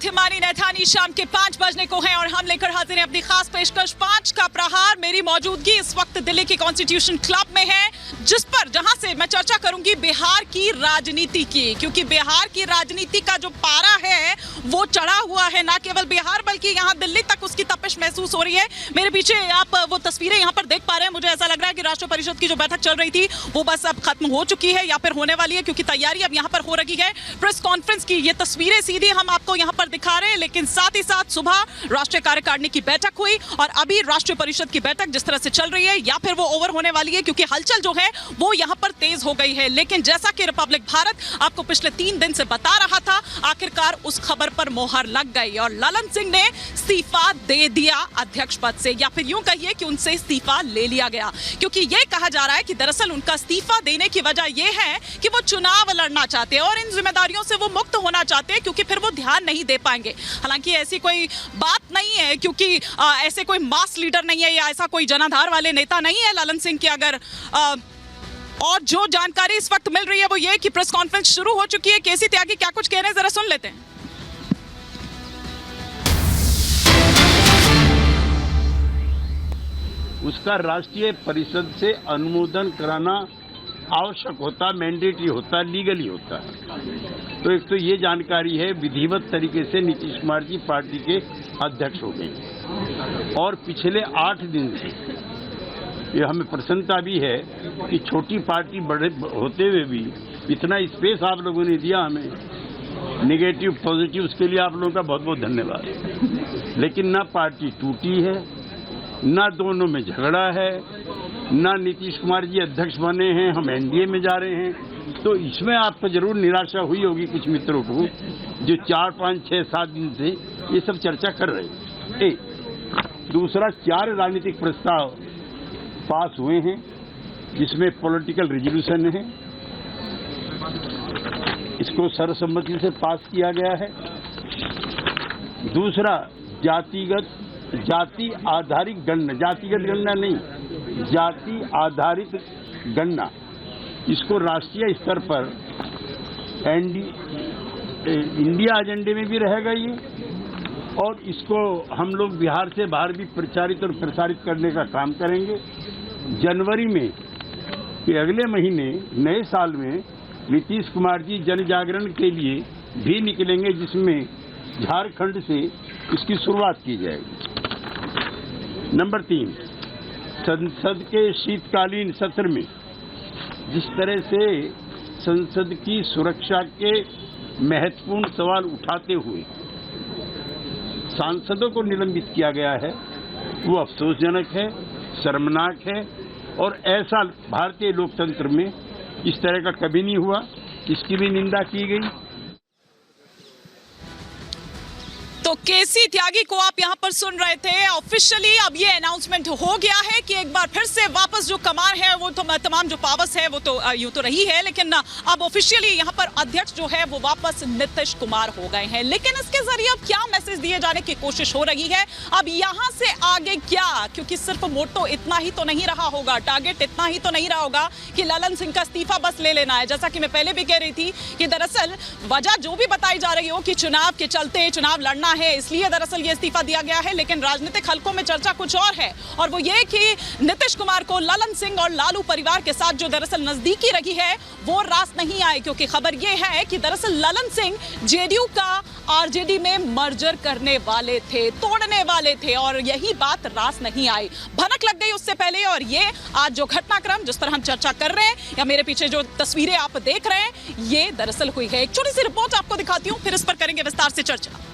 थिमानी नैथानी शाम के 5 बजने को हैं और हम लेकर हाजिर हैं अपनी खास पेशकश 5 का प्रहार। मेरी मौजूदगी इस वक्त दिल्ली के कॉन्स्टिट्यूशन क्लब में है, जहां से मैं चर्चा करूंगी बिहार की राजनीति की, क्योंकि बिहार की राजनीति का जो पारा है वो चढ़ा हुआ है। ना केवल बिहार बल्कि यहाँ दिल्ली तक उसकी तपिश महसूस हो रही है। मेरे पीछे आप वो तस्वीरें यहाँ पर देख पा रहे हैं। मुझे ऐसा लग रहा है कि राष्ट्रीय परिषद की जो बैठक चल रही थी वो बस अब खत्म हो चुकी है या फिर होने वाली है, क्योंकि तैयारी अब यहाँ पर हो रही है। प्रेस कॉन्फ्रेंस की ये तस्वीरें सीधी हम आपको यहाँ पर दिखा रहे हैं, लेकिन साथ ही साथ सुबह राष्ट्रीय कार्यकारिणी की बैठक हुई और अभी राष्ट्रीय परिषद की बैठक जिस तरह से चल रही है या फिर वो ओवर होने वाली है, क्योंकि हलचल जो है वो यहाँ पर तेज हो गई है। लेकिन जैसा कि रिपब्लिक भारत आपको पिछले 3 दिन से बता रहा था, आखिरकार उस खबर पर मोहर लग गई और ललन सिंह ने इस्तीफा दे दिया अध्यक्ष पद से, या फिर यूं कहिए कि उनसे इस्तीफा ले लिया गया, क्योंकि ये कहा जा रहा है कि दरअसल उनका इस्तीफा देने की वजह यह है कि वो चुनाव लड़ना चाहते हैं और इन जिम्मेदारियों से वो मुक्त होना चाहते हैं, क्योंकि फिर वो ध्यान नहीं दे पाएंगे। हालांकि ऐसी कोई बात नहीं है, क्योंकि ऐसे कोई मास लीडर नहीं है या ऐसा कोई जनाधार वाले नेता नहीं है ललन सिंह की। अगर और जो जानकारी इस वक्त मिल रही है वो ये कि प्रेस कॉन्फ्रेंस शुरू हो चुकी है। केसी त्यागी क्या कुछ कह रहे हैं, जरा सुन लेते हैं। उसका राष्ट्रीय परिषद से अनुमोदन कराना आवश्यक होता, मैंडेटरी होता, लीगली होता। तो एक तो ये जानकारी है, विधिवत तरीके से नीतीश कुमार जी पार्टी के अध्यक्ष हो गए और पिछले 8 दिन से ये हमें प्रसन्नता भी है कि छोटी पार्टी बड़े होते हुए भी इतना स्पेस आप लोगों ने दिया हमें, नेगेटिव पॉजिटिव, उसके लिए आप लोगों का बहुत बहुत धन्यवाद। लेकिन ना पार्टी टूटी है, ना दोनों में झगड़ा है, ना नीतीश कुमार जी अध्यक्ष बने हैं, हम एनडीए में जा रहे हैं। तो इसमें आपको जरूर निराशा हुई होगी कुछ मित्रों को, जो 4, 5, 6, 7 दिन से ये सब चर्चा कर रहे हैं। दूसरा, 4 राजनीतिक प्रस्ताव पास हुए हैं जिसमें पॉलिटिकल रेजोल्यूशन है, इसको सर्वसम्मति से पास किया गया है। दूसरा, जाति आधारित गणना, जातिगत गणना नहीं, जाति आधारित गणना, इसको राष्ट्रीय स्तर पर इंडिया एजेंडे में भी रहेगा ये, और इसको हम लोग बिहार से बाहर भी प्रचारित और प्रसारित करने का काम करेंगे। जनवरी में कि अगले महीने नए साल में नीतीश कुमार जी जन जागरण के लिए भी निकलेंगे, जिसमें झारखंड से इसकी शुरुआत की जाएगी। नंबर 3, संसद के शीतकालीन सत्र में जिस तरह से संसद की सुरक्षा के महत्वपूर्ण सवाल उठाते हुए सांसदों को निलंबित किया गया है, वो अफसोसजनक है, शर्मनाक है, और ऐसा भारतीय लोकतंत्र में इस तरह का कभी नहीं हुआ, इसकी भी निंदा की गई। तो केसी त्यागी को आप यहां पर सुन रहे थे। ऑफिशियली अब ये अनाउंसमेंट हो गया है कि एक बार फिर से वापस जो कमान है वो तो तमाम जो पावर्स है वो तो यूं तो रही है, लेकिन अब ऑफिशियली यहां पर अध्यक्ष जो है वो वापस नीतीश कुमार हो गए हैं। लेकिन इसके जरिए अब क्या मैसेज दिए जाने की कोशिश हो रही है, अब यहां से आगे क्या, क्योंकि सिर्फ मोटो इतना ही तो नहीं रहा होगा, टारगेट इतना ही तो नहीं रहा होगा कि ललन सिंह का इस्तीफा बस ले लेना है। जैसा कि मैं पहले भी कह रही थी कि दरअसल वजह जो भी बताई जा रही हो कि चुनाव के चलते चुनाव लड़ना है इसलिए दरअसल ये इस्तीफा दिया गया है, लेकिन राजनीतिक हलकों में चर्चा कुछ और है, और वो ये कि नीतीश कुमार को ललन सिंह और लालू परिवार के साथ जो दरअसल नजदीकी रही है वो रास नहीं आए, क्योंकि खबर ये है कि दरअसल ललन सिंह जेडीयू का आरजेडी में मर्जर करने वाले थे, तोड़ने वाले थे, और यही बात रास नहीं आई, भनक लग गई उससे पहले। और ये आज जो घटनाक्रम जिस पर हम चर्चा कर रहे हैं या मेरे पीछे जो तस्वीरें आप देख रहे हैं, ये दरअसल हुई है। एक छोटी सी रिपोर्ट आपको दिखाती हूं, फिर इस पर करेंगे विस्तार से चर्चा।